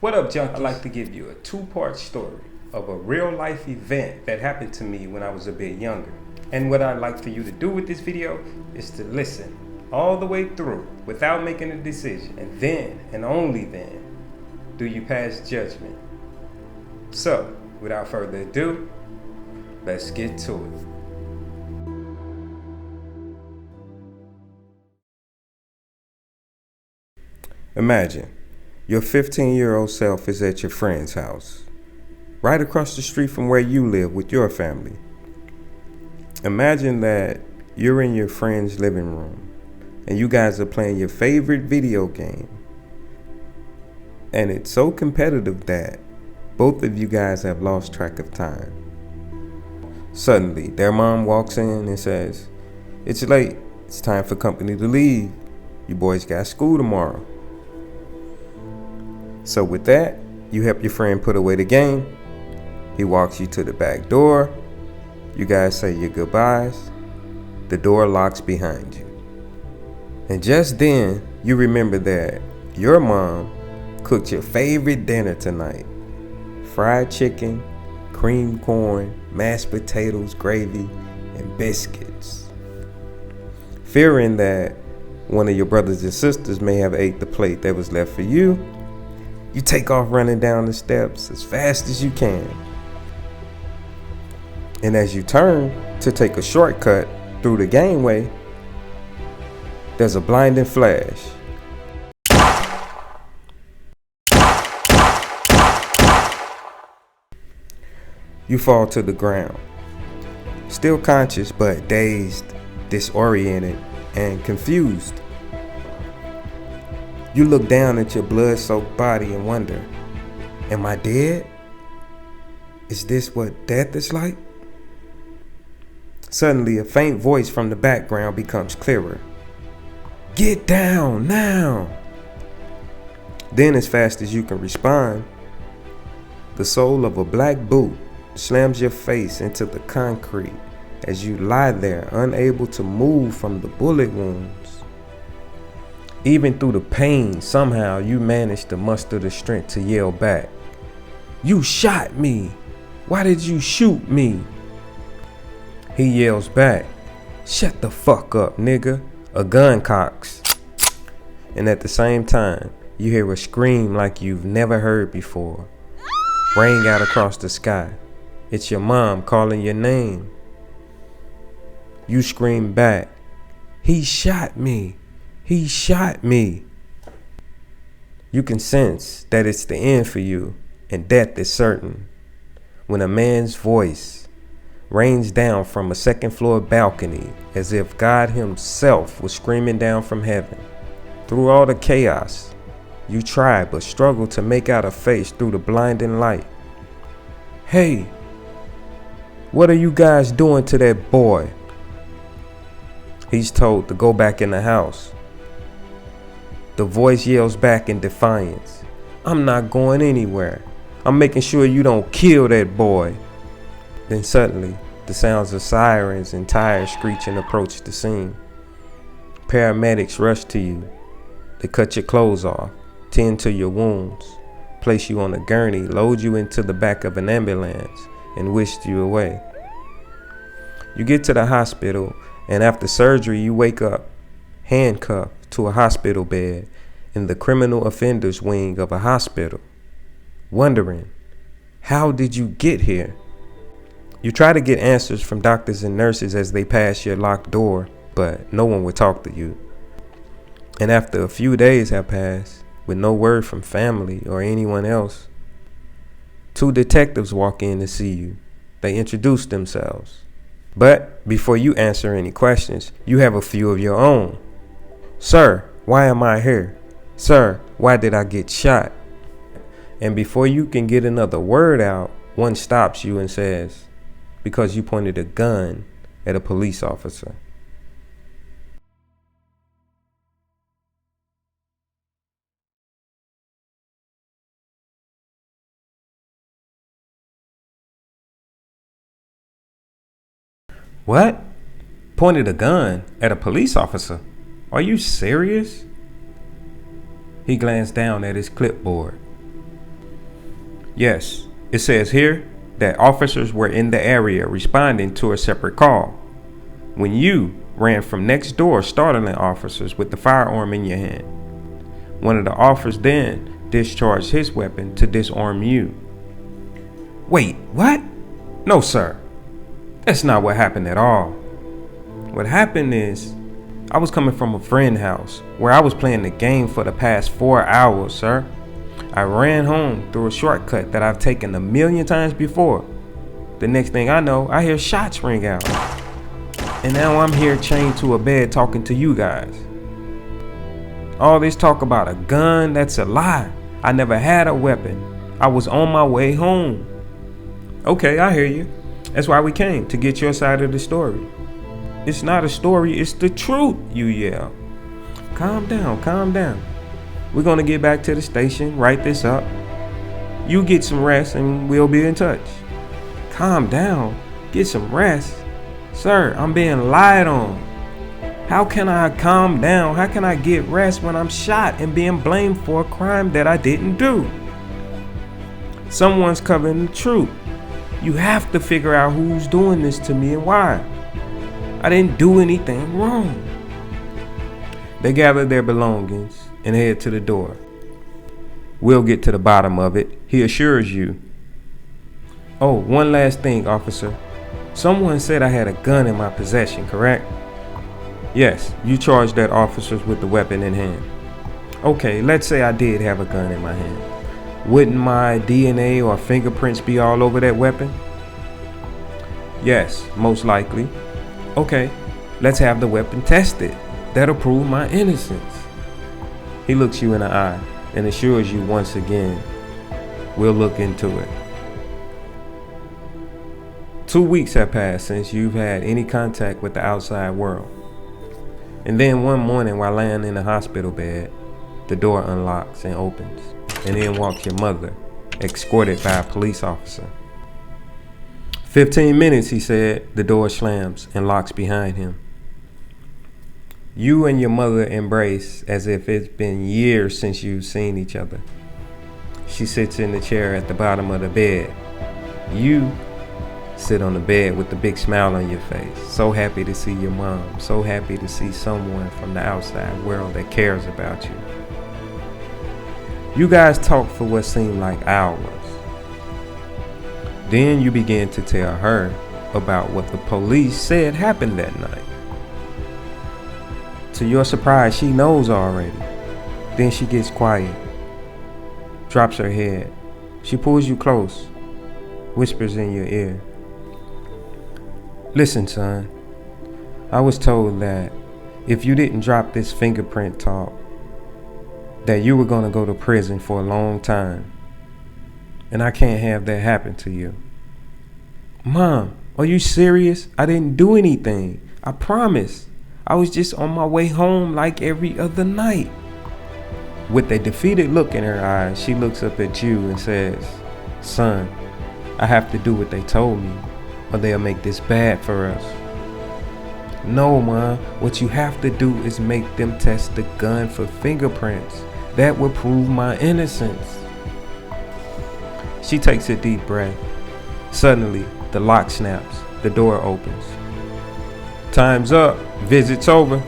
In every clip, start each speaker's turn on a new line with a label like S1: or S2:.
S1: What up, junkies? I'd like to give you a two-part story of a real-life event that happened to me when I was a bit younger. And what I'd like for you to do with this video is to listen all the way through without making a decision. And then, and only then, do you pass judgment. So, without further ado, let's get to it. Imagine your 15-year-old self is at your friend's house, right across the street from where you live with your family. Imagine that you're in your friend's living room and you guys are playing your favorite video game. And it's so competitive that both of you guys have lost track of time. Suddenly, their mom walks in and says, "It's late. It's time for company to leave. You boys got school tomorrow." So with that, you help your friend put away the game. He walks you to the back door. You guys say your goodbyes. The door locks behind you. And just then, you remember that your mom cooked your favorite dinner tonight. Fried chicken, cream corn, mashed potatoes, gravy, and biscuits. Fearing that one of your brothers or sisters may have ate the plate that was left for you, you take off running down the steps as fast as you can. And as you turn to take a shortcut through the gangway, there's a blinding flash. You fall to the ground, still conscious but dazed, disoriented, and confused. You look down at your blood-soaked body and wonder, am I dead? Is this what death is like? Suddenly, a faint voice from the background becomes clearer. "Get down now!" Then, as fast as you can respond, the sole of a black boot slams your face into the concrete as you lie there, unable to move from the bullet wounds. Even through the pain, somehow you manage to muster the strength to yell back, "You shot me! Why did you shoot me?" He yells back, "Shut the fuck up, nigga." A gun cocks. And at the same time, you hear a scream like you've never heard before, ring out across the sky. It's your mom calling your name. You scream back, "He shot me! He shot me!" You can sense that it's the end for you and death is certain when a man's voice rains down from a second-floor balcony as if God himself was screaming down from heaven. Through all the chaos, you try but struggle to make out a face through the blinding light. "Hey, what are you guys doing to that boy?" He's told to go back in the house. The voice yells back in defiance, "I'm not going anywhere. I'm making sure you don't kill that boy." Then suddenly, the sounds of sirens and tires screeching approach the scene. Paramedics rush to you. They cut your clothes off, tend to your wounds, place you on a gurney, load you into the back of an ambulance, and whisk you away. You get to the hospital, and after surgery, you wake up, handcuffed to a hospital bed in the criminal offenders wing of a hospital, wondering, how did you get here? You try to get answers from doctors and nurses as they pass your locked door, but no one will talk to you. And after a few days have passed, with no word from family or anyone else, two detectives walk in to see you. They introduce themselves. But before you answer any questions, you have a few of your own. "Sir, why am I here? Sir, why did I get shot?" And before you can get another word out, one stops you and says, "Because you pointed a gun at a police officer." "What? Pointed a gun at a police officer? Are you serious?" He glanced down at his clipboard. Yes, it says here that officers were in the area responding to a separate call when you ran from next door, startling officers with the firearm in your hand. One of the officers then discharged his weapon to disarm you. Wait, what? No, sir. That's not what happened at all. What happened is, I was coming from a friend's house where I was playing the game for the past 4 hours, sir. I ran home through a shortcut that I've taken a million times before. The next thing I know, I hear shots ring out. And now I'm here chained to a bed talking to you guys. All this talk about a gun, that's a lie. I never had a weapon. I was on my way home. Okay, I hear you. That's why we came, to get your side of the story. It's not a story, it's the truth, you yell. Calm down, calm down. We're gonna get back to the station, write this up. You get some rest and we'll be in touch. Calm down, get some rest. Sir, I'm being lied on. How can I calm down? How can I get rest when I'm shot and being blamed for a crime that I didn't do? Someone's covering the truth. You have to figure out who's doing this to me and why. I didn't do anything wrong. They gather their belongings and head to the door. We'll get to the bottom of it, he assures you. Oh, one last thing, officer. Someone said I had a gun in my possession, correct? Yes, you charged that officer with the weapon in hand. Okay, let's say I did have a gun in my hand. Wouldn't my DNA or fingerprints be all over that weapon? Yes, most likely. Okay, let's have the weapon tested. That'll prove my innocence. He looks you in the eye and assures you once again, we'll look into it. 2 weeks have passed since you've had any contact with the outside world. And then one morning while laying in the hospital bed, the door unlocks and opens, and in walks your mother, escorted by a police officer. 15 minutes, he said. The door slams and locks behind him. You and your mother embrace as if it's been years since you've seen each other. She sits in the chair at the bottom of the bed. You sit on the bed with the big smile on your face, so happy to see your mom, so happy to see someone from the outside world that cares about you. You guys talk for what seemed like hours. Then you begin to tell her about what the police said happened that night. To your surprise, she knows already. Then she gets quiet, drops her head. She pulls you close, whispers in your ear. Listen, son, I was told that if you didn't drop this fingerprint talk, that you were going to go to prison for a long time. And I can't have that happen to you. Mom, are you serious? I didn't do anything. I promise. I was just on my way home like every other night. With a defeated look in her eyes, she looks up at you and says, son, I have to do what they told me, or they'll make this bad for us. No, Mom, what you have to do is make them test the gun for fingerprints. That will prove my innocence. She takes a deep breath. Suddenly, the lock snaps. The door opens. Time's up. Visit's over.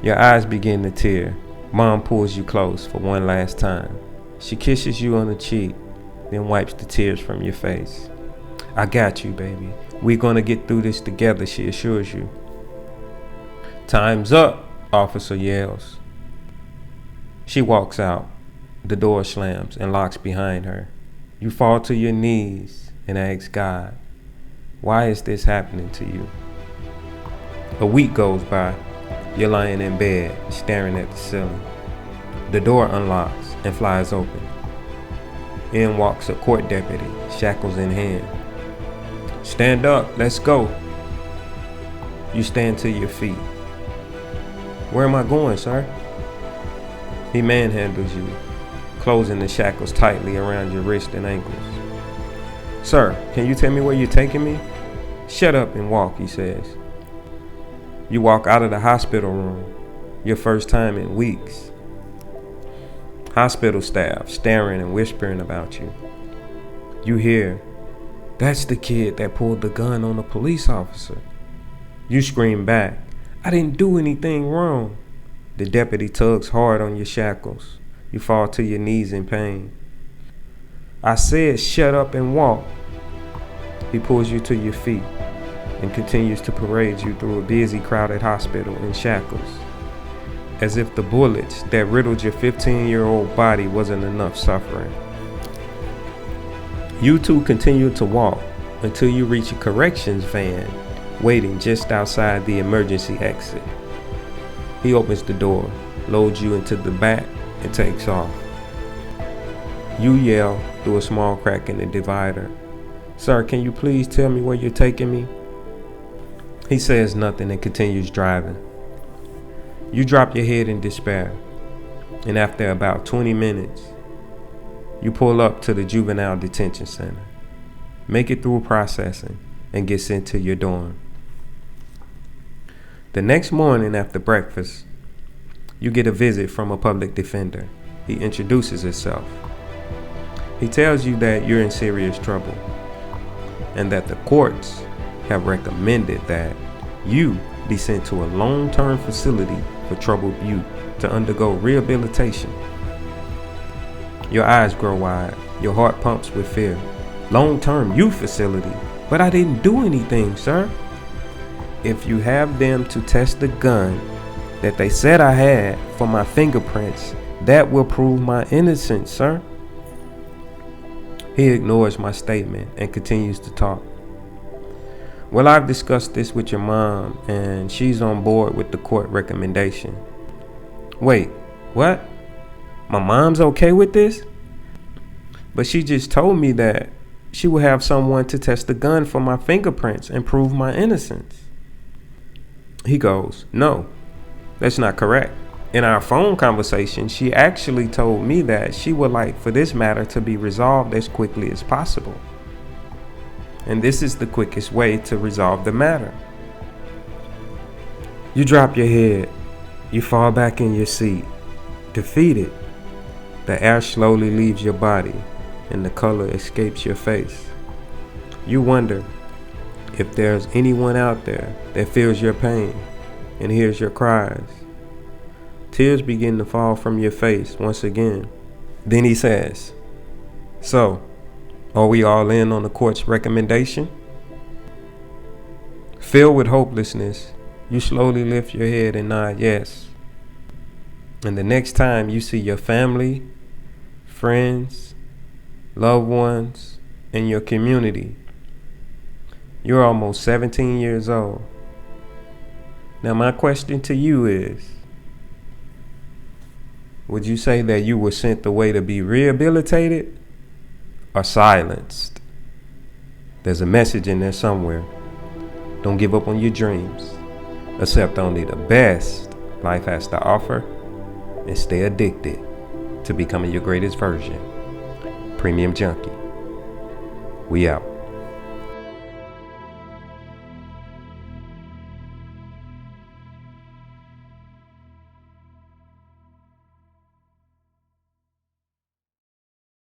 S1: Your eyes begin to tear. Mom pulls you close for one last time. She kisses you on the cheek, then wipes the tears from your face. I got you, baby. We're gonna get through this together, she assures you. Time's up, officer yells. She walks out. The door slams and locks behind her. You fall to your knees and ask God, why is this happening to you? A week goes by. You're lying in bed, staring at the ceiling. The door unlocks and flies open. In walks a court deputy, shackles in hand. Stand up, let's go. You stand to your feet. Where am I going, sir? He manhandles you, closing the shackles tightly around your wrists and ankles. Sir, can you tell me where you're taking me? Shut up and walk, he says. You walk out of the hospital room, your first time in weeks. Hospital staff staring and whispering about you. You hear, "That's the kid that pulled the gun on a police officer." You scream back, "I didn't do anything wrong." The deputy tugs hard on your shackles. You fall to your knees in pain. "I said shut up and walk." He pulls you to your feet and continues to parade you through a busy, crowded hospital in shackles, as if the bullets that riddled your 15-year-old body wasn't enough suffering. You two continue to walk until you reach a corrections van waiting just outside the emergency exit. He opens the door, loads you into the back, and takes off. You yell through a small crack in the divider, "Sir, can you please tell me where you're taking me?" He says nothing and continues driving. You drop your head in despair, and after about 20 minutes, you pull up to the juvenile detention center, make it through processing, and get sent to your dorm. The next morning after breakfast, you get a visit from a public defender. He introduces himself. He tells you that you're in serious trouble and that the courts have recommended that you be sent to a long-term facility for troubled youth to undergo rehabilitation. Your eyes grow wide. Your heart pumps with fear. Long-term youth facility? But I didn't do anything, sir. If you have them to test the gun that they said I had for my fingerprints, that will prove my innocence, sir. He ignores my statement and continues to talk. "Well, I've discussed this with your mom, and she's on board with the court recommendation." "Wait, what? My mom's okay with this?" "But she just told me that she will have someone to test the gun for my fingerprints and prove my innocence." He goes, "No, that's not correct. In our phone conversation, she actually told me that she would like for this matter to be resolved as quickly as possible. And this is the quickest way to resolve the matter." You drop your head. You fall back in your seat, defeated. The air slowly leaves your body and the color escapes your face. You wonder if there's anyone out there that feels your pain and hears your cries. Tears begin to fall from your face once again. Then he says, "So, are we all in on the court's recommendation?" Filled with hopelessness, you slowly lift your head and nod yes. And the next time you see your family, friends, loved ones, and your community, you're almost 17 years old. Now my question to you is, would you say that you were sent away to be rehabilitated or silenced? There's a message in there somewhere. Don't give up on your dreams. Accept only the best life has to offer and stay addicted to becoming your greatest version. Premium Junkie. We out.